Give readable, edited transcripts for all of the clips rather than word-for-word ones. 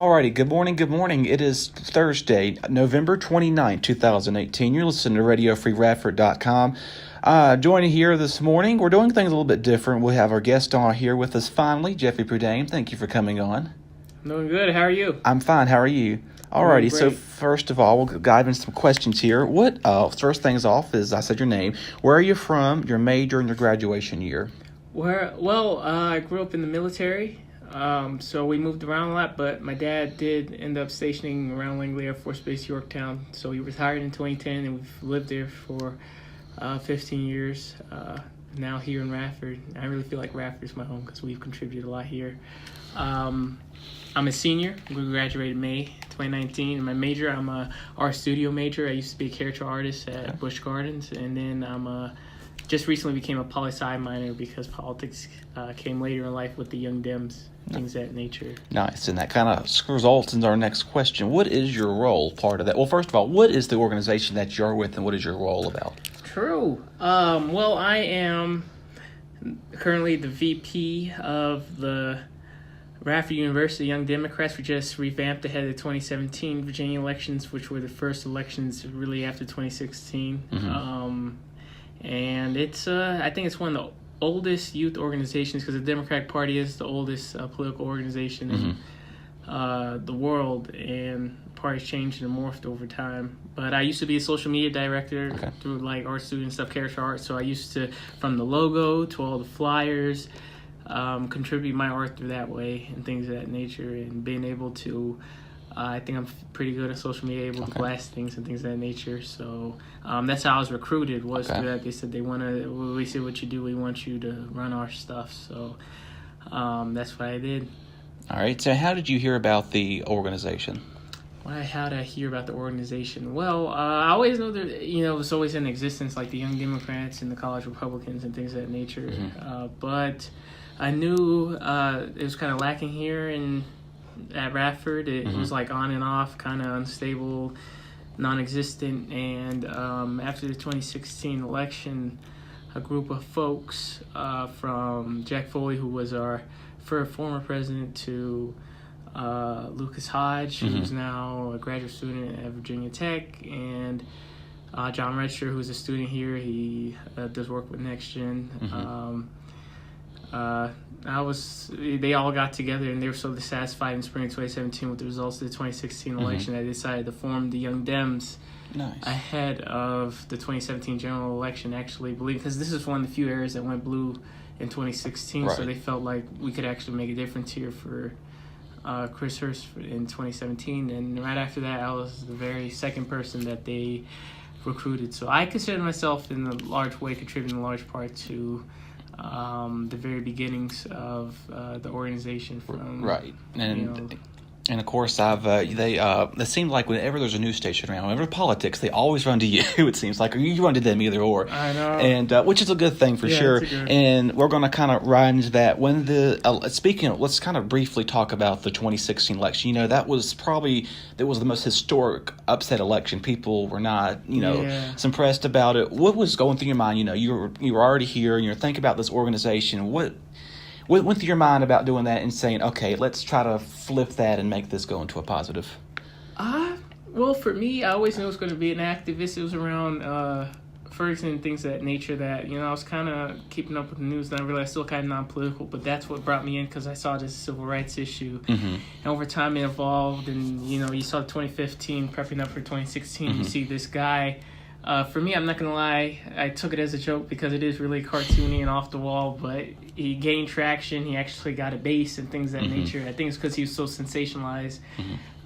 Alrighty, good morning, good morning. It is Thursday, November 29, 2018. You're listening to RadioFreeRadford.com. Joining here this morning, we're doing things a little bit different. We have our guest on here with us finally, Geoffrey Preudhomme. Thank you for coming on. I'm doing good. How are you? I'm fine. How are you? Alrighty, so first of all, we'll dive into some questions here. First things off is, I said your name. Where are you from, your major, and your graduation year? I grew up in the military. So we moved around a lot, but my dad did end up stationing around Langley Air Force Base, Yorktown. So he retired in 2010, and we've lived there for 15 years. Now here in Radford. I really feel like Radford is my home because we've contributed a lot here. I'm a senior. We graduated May 2019. And my major, I'm a art studio major. I used to be a caricature artist at Busch Gardens, and then just recently became a poli-sci minor because politics came later in life with the Young Dems, things of that nature. Nice, and that kind of results in our next question. What is your role part of that? Well, first of all, what is the organization that you're with, and what is your role about? True. I am currently the VP of the Radford University Young Democrats. We just revamped ahead of the 2017 Virginia elections, which were the first elections really after 2016. Mm-hmm. And it's, I think it's one of the oldest youth organizations because the Democratic Party is the oldest political organization in the world, and the party's changed and morphed over time. But I used to be a social media director through like art studio and stuff, character art. So I used to, from the logo to all the flyers, contribute my art through that way and things of that nature, and being able to I think I'm pretty good at social media, able to blast things and things of that nature. So that's how I was recruited, was through that. They said we see what you do, we want you to run our stuff. So that's what I did. All right. So how did you hear about the organization? How did I hear about the organization? Well, I always know that, it was always in existence, like the Young Democrats and the College Republicans and things of that nature. But I knew it was kind of lacking here at Radford. It was like on and off, kind of unstable, non-existent. And after the 2016 election, a group of folks from Jack Foley, who was our former president, to Lucas Hodge, who's now a graduate student at Virginia Tech, and John Redsher, who's a student here. He does work with NextGen. They all got together, and they were so dissatisfied in spring of 2017 with the results of the 2016 election that they decided to form the Young Dems ahead of the 2017 general election, actually, because this is one of the few areas that went blue in 2016, so they felt like we could actually make a difference here for Chris Hurst in 2017. And right after that, I was the very second person that they recruited. So I consider myself in a large way contributing a large part to the very beginnings of the organization from and of course it seems like whenever there's a news station around, whenever politics, they always run to you. It seems like, or you run to them, either or. I know, and which is a good thing for sure. And we're going to kind of run into that when let's kind of briefly talk about the 2016 election. That was the most historic upset election. People were not impressed about it. What was going through your mind? You were already here, and you're thinking about this organization. What went through your mind about doing that and saying, okay, let's try to flip that and make this go into a positive? Well, for me, I always knew I was going to be an activist. It was around Ferguson and things of that nature that, I was kind of keeping up with the news, and I realized still kind of non-political, but that's what brought me in, because I saw this civil rights issue. And over time it evolved, and, you saw 2015 prepping up for 2016. You see this guy. For me, I'm not going to lie, I took it as a joke because it is really cartoony and off the wall, but he gained traction. He actually got a base and things of that nature. I think it's because he was so sensationalized.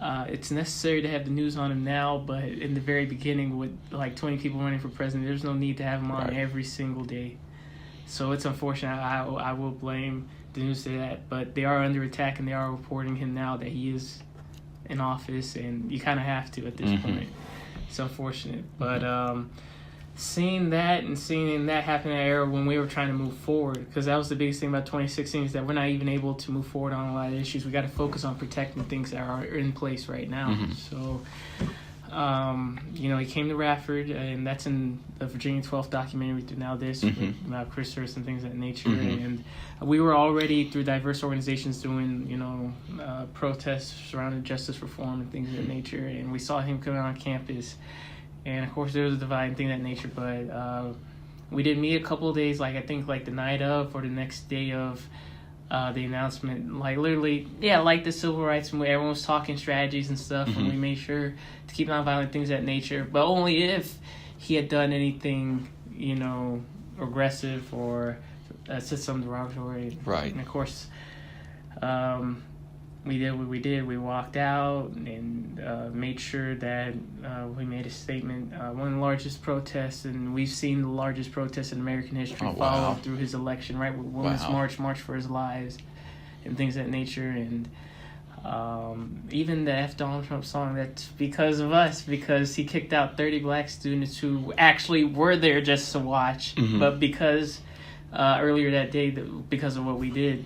It's necessary to have the news on him now, but in the very beginning with like 20 people running for president, there's no need to have him on every single day. So it's unfortunate. I will blame the news for that, but they are under attack, and they are reporting him now that he is in office, and you kind of have to at this point. It's unfortunate, but seeing that happen in that era when we were trying to move forward, because that was the biggest thing about 2016, is that we're not even able to move forward on a lot of issues. We got to focus on protecting things that are in place right now. So You know, he came to Radford, and that's in the Virginia 12th documentary through Now This, about Chris Hurst and things of that nature. And we were already, through diverse organizations, doing, you know, protests surrounding justice reform and things of that nature. And we saw him coming on campus. And, of course, there was a divide and things of that nature. But we did meet a couple of days, like, I think, like, the night of or the next day of the announcement, like literally, like the civil rights, and everyone was talking strategies and stuff, and we made sure to keep nonviolent things of that nature, but only if he had done anything, you know, aggressive or said something derogatory. Right. And of course, we did what we did. We walked out and made sure that we made a statement. One of the largest protests, and we've seen the largest protests in American history follow through his election, right? With Women's March for His Lives, and things of that nature. And even the F. Donald Trump song, that's because of us, because he kicked out 30 black students who actually were there just to watch, but because earlier that day, because of what we did,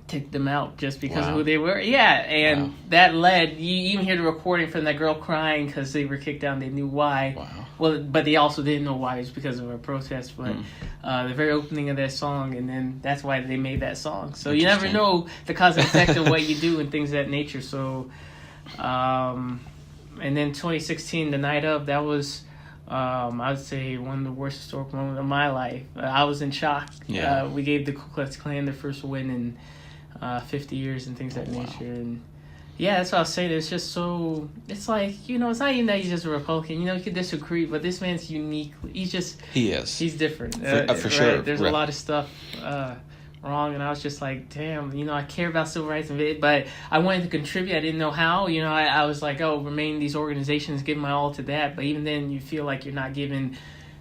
kicked them out just because of who they were. And that led, you even hear the recording from that girl crying because they were kicked out and they knew why. Well, but they also didn't know why. It was because of a protest. But the very opening of that song, and then that's why they made that song. So you never know the cause and effect of what you do and things of that nature. So, and then 2016, the night of, that was, I would say, one of the worst historical moments of my life. I was in shock. We gave the Ku Klux Klan their first win in 50 years and things of that nature. And that's what I was saying. It's just so, it's like, you know, it's not even that he's just a Republican. You know, you could disagree, but this man's unique. He's different. For sure. There's a lot of stuff wrong, and I was just like, damn, you know, I care about civil rights, but I wanted to contribute. I didn't know how. You know, I was like, remain these organizations, give my all to that. But even then, you feel like you're not giving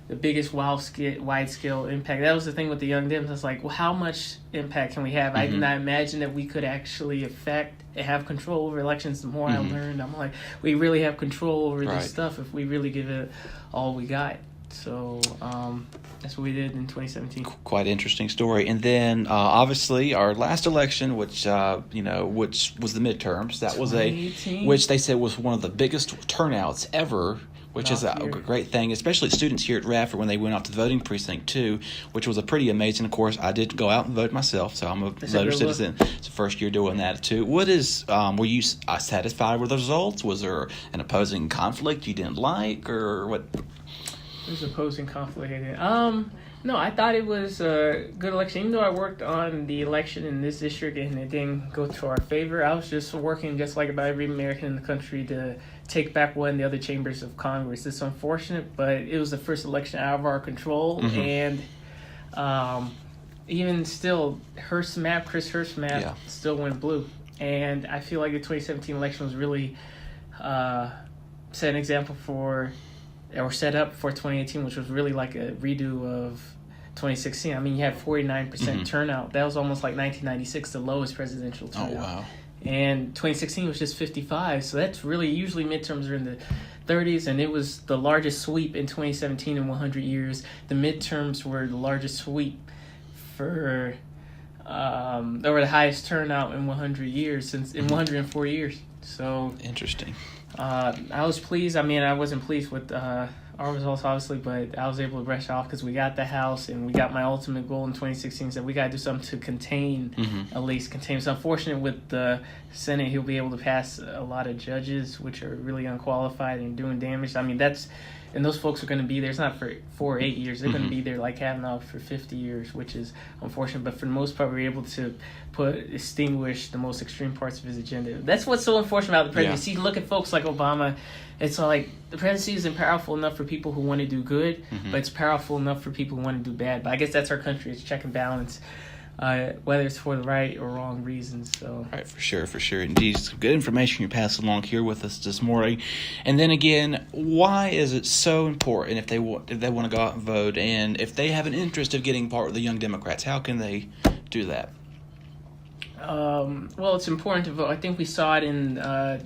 the biggest wide-scale impact. That was the thing with the Young Dems. It's like, well, how much impact can we have? I did not imagine that we could actually affect and have control over elections. The more I learned, I'm like, we really have control over this stuff if we really give it all we got. So that's what we did in 2017. Quite interesting story. And then obviously our last election, which which was the midterms, that was which they said was one of the biggest turnouts ever, which is a great thing, especially students here at Radford when they went out to the voting precinct too, which was a pretty amazing. Of course, I did go out and vote myself, so I'm a voter citizen. It's the first year doing that too. What is, were you satisfied with the results? Was there an opposing conflict you didn't like, or what? There's opposing conflict. No, I thought it was a good election. Even though I worked on the election in this district and it didn't go to our favor, I was just working just like about every American in the country to take back one of the other chambers of Congress. It's unfortunate, but it was the first election out of our control. And even still, Chris Hurst map still went blue. And I feel like the 2017 election was really set an example for, or set up for 2018, which was really like a redo of 2016. I mean, you had 49% turnout. That was almost like 1996, the lowest presidential turnout. Oh, wow. And 2016 was just 55. So that's really, usually midterms are in the 30s, and it was the largest sweep in 2017 in 100 years. The midterms were the largest sweep for, they were the highest turnout in 100 years, in 104 years. So interesting. I was pleased. I mean, I wasn't pleased with our results, obviously, but I was able to brush off because we got the House, and we got my ultimate goal in 2016. So we got to do something to contain, at least contain. It's unfortunate with the Senate, he'll be able to pass a lot of judges, which are really unqualified and doing damage. I mean, and those folks are going to be there. It's not for 4 or 8 years. They're going to be there like Kavanaugh for 50 years, which is unfortunate. But for the most part, we're able to extinguish the most extreme parts of his agenda. That's what's so unfortunate about the presidency. Look at folks like Obama. It's like the presidency isn't powerful enough for people who want to do good, but it's powerful enough for people who want to do bad. But I guess that's our country. It's check and balance. Whether it's for the right or wrong reasons. So. Right, for sure. Indeed, some good information you're passing along here with us this morning. And then again, why is it so important if they want to go out and vote, and if they have an interest of getting part of the Young Democrats, how can they do that? Well, it's important to vote. I think we saw it in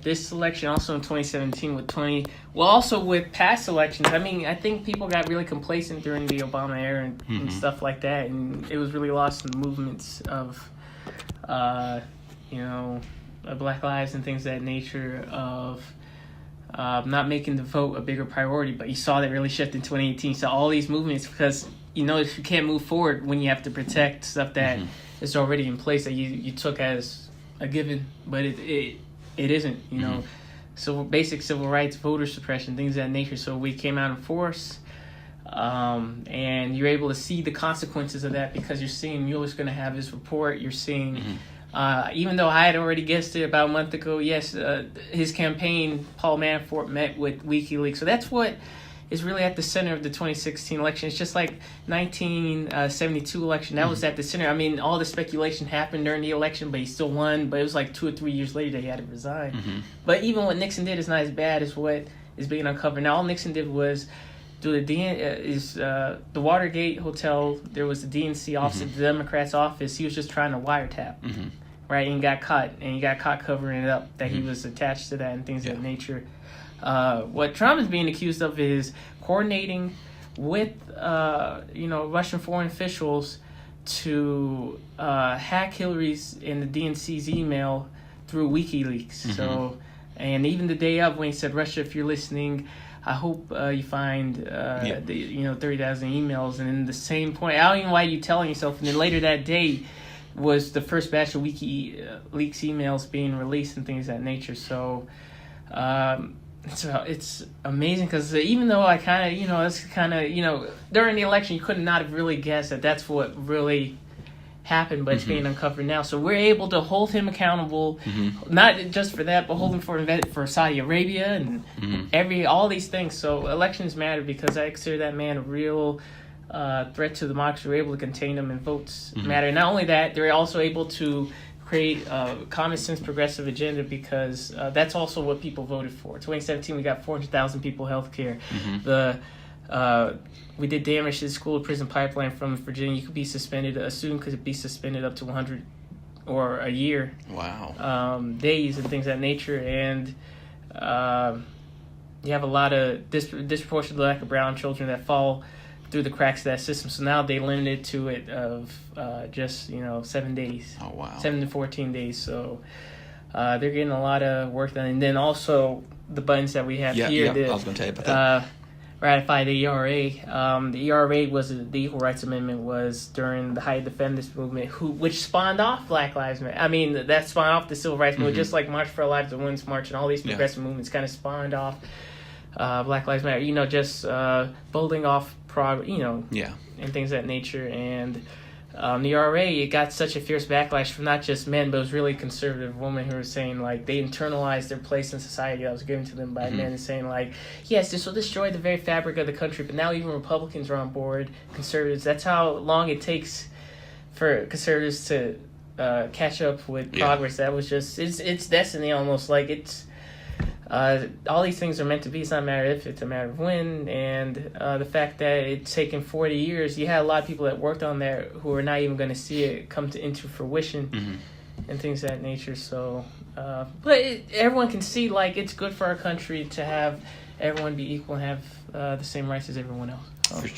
this election, also in 2017 also with past elections. I mean, I think people got really complacent during the Obama era and stuff like that, and it was really lost in the movements of, Black Lives and things of that nature of not making the vote a bigger priority. But you saw that really shift in 2018. So all these movements, because you can't move forward when you have to protect stuff that is already in place that you took as a given, but it isn't. So basic civil rights, voter suppression, things of that nature. So we came out in force. And you're able to see the consequences of that because you're seeing Mueller's going to have his report. You're seeing, even though I had already guessed it about a month ago, yes, his campaign, Paul Manafort, met with WikiLeaks. So that's what is really at the center of the 2016 election. It's just like 1972 election. That was at the center. I mean, all the speculation happened during the election, but he still won. But it was like 2 or 3 years later that he had to resign. But even what Nixon did is not as bad as what is being uncovered. Now, all Nixon did was the Watergate Hotel. There was the DNC office, the Democrats' office. He was just trying to wiretap, right? And got caught, covering it up that he was attached to that and things of that nature. What Trump is being accused of is coordinating with Russian foreign officials to hack Hillary's and the DNC's email through WikiLeaks. So, and even the day of when he said, Russia, if you're listening, I hope you find 30,000 emails. And in the same point, I don't even know why you telling yourself. And then later that day was the first batch of WikiLeaks emails being released and things of that nature. So it's amazing because even though I kind of, during the election, you could not have really guessed that that's what really happened, but it's being uncovered now. So we're able to hold him accountable, not just for that, but hold him for Saudi Arabia and all these things. So elections matter because I consider that man a real threat to democracy. We're able to contain them, and votes matter. Not only that, they're also able to create a common sense progressive agenda because that's also what people voted for. 2017, we got 400,000 people health care. We did damage to the school to prison pipeline from Virginia. You could be suspended. A student could be suspended up to 100 or a year. Wow. Days and things of that nature. And you have a lot of disproportionate lack of brown children that fall through the cracks of that system. So now they limited to it of just 7 days. Oh, wow. 7 to 14 days. So they're getting a lot of work done. And then also the buttons that we have here. I was going to tell you about that. Ratify the ERA. The ERA the Equal Rights Amendment was during the height of the feminist movement, which spawned off Black Lives Matter. I mean, that spawned off the Civil Rights Movement, just like March for Our Lives, the Women's March, and all these progressive movements kind of spawned off Black Lives Matter. Just building off and things of that nature. And the ERA, it got such a fierce backlash from not just men, but it was really conservative women who were saying, like, they internalized their place in society that was given to them by men and saying, like, yes, this will destroy the very fabric of the country, but now even Republicans are on board, conservatives. That's how long it takes for conservatives to catch up with progress. That was just, it's destiny almost. Like, it's, all these things are meant to be. It's not a matter if, it's a matter of when. And the fact that it's taken 40 years, you had a lot of people that worked on that who are not even going to see it come into fruition and things of that nature. So, but everyone can see, like, it's good for our country to have everyone be equal and have the same rights as everyone else.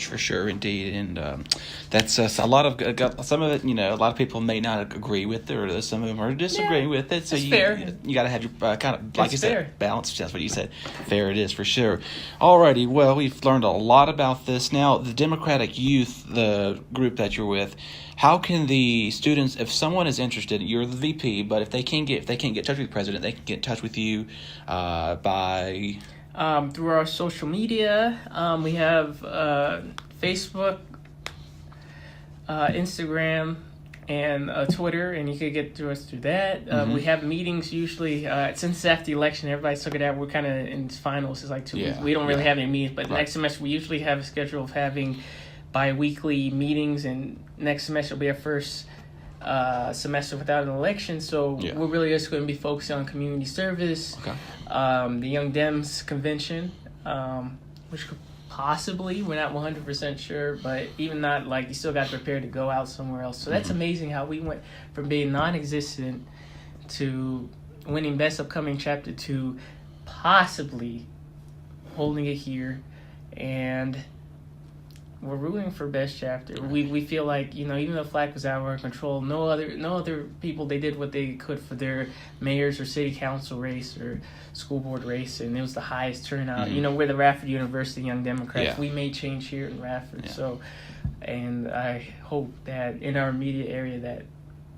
For sure, indeed, and that's a lot of some of it. A lot of people may not agree with it, or some of them are disagreeing with it. So you got to have your kind of, like you said, balance. That's what you said. Fair it is for sure. Alrighty, well, we've learned a lot about this. Now, the Democratic Youth, the group that you're with, how can the students, if someone is interested, you're the VP, but if they can't get in touch with the president, they can get in touch with you by. Through our social media, we have Facebook, Instagram, and Twitter, and you could get to us through that. We have meetings usually, since after the election, everybody's took it out. We're kind of in finals. It's like 2 weeks. We don't really have any meetings, but next semester we usually have a schedule of having bi-weekly meetings, and next semester will be our first semester without an election, so we're really just going to be focusing on community service, the Young Dems convention, which could possibly, we're not 100% sure, but even not, like, you still got to prepare to go out somewhere else. So that's amazing how we went from being non-existent to winning Best Upcoming Chapter to possibly holding it here. And we're rooting for best chapter. Right. We feel like, even though flag was out of our control, no other people, they did what they could for their mayor's or city council race or school board race, and it was the highest turnout. We're the Radford University Young Democrats. Yeah. We made change here in Radford. Yeah. And I hope that in our immediate area that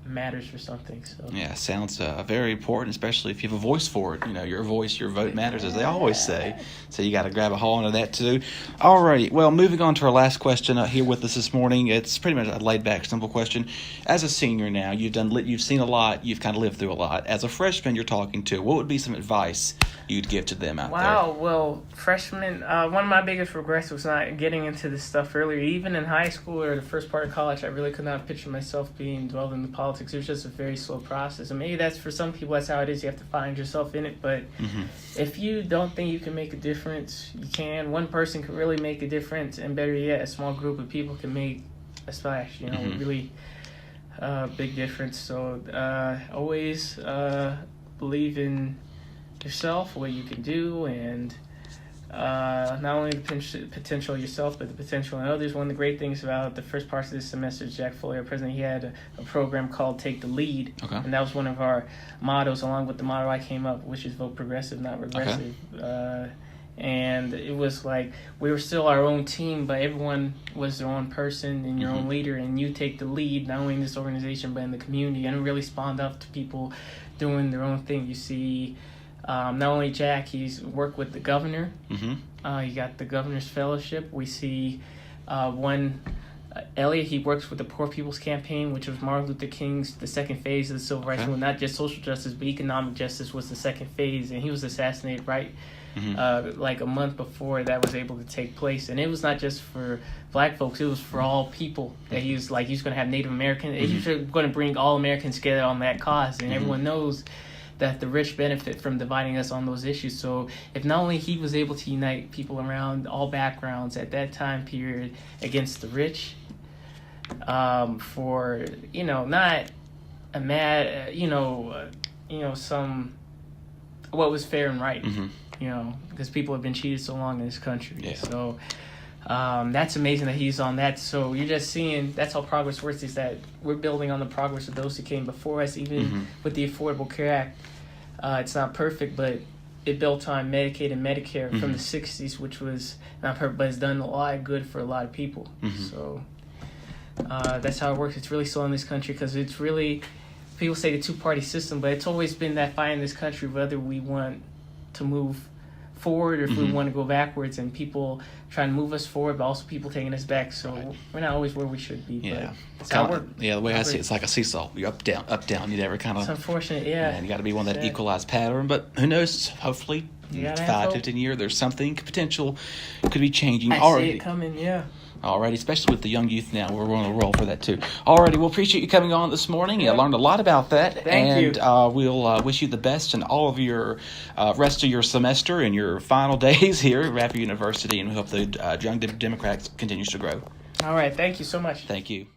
matters for something. So yeah, sounds very important, especially if you have a voice for it. Your voice, your vote matters, as they always say. So you got to grab a hold of that too. All righty. Well, moving on to our last question here with us this morning. It's pretty much a laid-back, simple question. As a senior now, you've seen a lot. You've kind of lived through a lot. As a freshman, you're talking to. What would be some advice you'd give to them out there? Wow. Well, freshmen. One of my biggest regrets was not getting into this stuff earlier. Even in high school or the first part of college, I really could not picture myself being involved in the politics. It was just a very slow process, and maybe that's for some people. That's how it is. You have to find yourself in it. But if you don't think you can make a difference, you can. One person can really make a difference, and better yet, a small group of people can make a splash. Really big difference. So always believe in yourself, what you can do, and not only the potential yourself, but the potential in others. One of the great things about the first parts of this semester, Jack Foley, our president, he had a program called Take the Lead. Okay. And that was one of our mottos, along with the motto I came up, which is vote progressive, not regressive. Okay. And it was like we were still our own team, but everyone was their own person and your own leader, and you take the lead, not only in this organization, but in the community. And it really spawned up to people doing their own thing. You see, not only Jack, he's worked with the governor. He got the governor's fellowship. We see Elliot, he works with the Poor People's Campaign, which was Martin Luther King's, the second phase of the Civil Rights Movement. Not just social justice, but economic justice was the second phase. And he was assassinated like a month before that was able to take place. And it was not just for black folks, it was for all people. That he was going to have Native Americans. He was going to bring all Americans together on that cause. And everyone knows that the rich benefit from dividing us on those issues. So if not only he was able to unite people around all backgrounds at that time period against the rich, for not a mad some what was fair and right, because people have been cheated so long in this country. Yeah. So that's amazing that he's on that. So you're just seeing that's how progress works, is that we're building on the progress of those who came before us. Even with the Affordable Care Act, it's not perfect, but it built on Medicaid and Medicare from the 60s, which was not perfect, but it's done a lot of good for a lot of people. So that's how it works. It's really slow in this country because it's really, people say the two-party system, but it's always been that fight in this country whether we want to move forward or if we want to go backwards, and people trying to move us forward, but also people taking us back. So we're not always where we should be. Yeah, that's how it works. Yeah, the way I see it, it's like a seesaw. You're up, down. You never kind of. It's unfortunate, yeah. And you got to be one that equalized pattern. But who knows? Hopefully, 5, 15 years, there's something potential could be changing. I see it coming. Yeah. Alrighty, especially with the young youth now, we're on a roll for that too. Alrighty, we'll appreciate you coming on this morning. I learned a lot about that. Thank you. And we'll wish you the best in all of your rest of your semester and your final days here at Radford University, and we hope the Young Democrats continues to grow. All right, thank you so much. Thank you.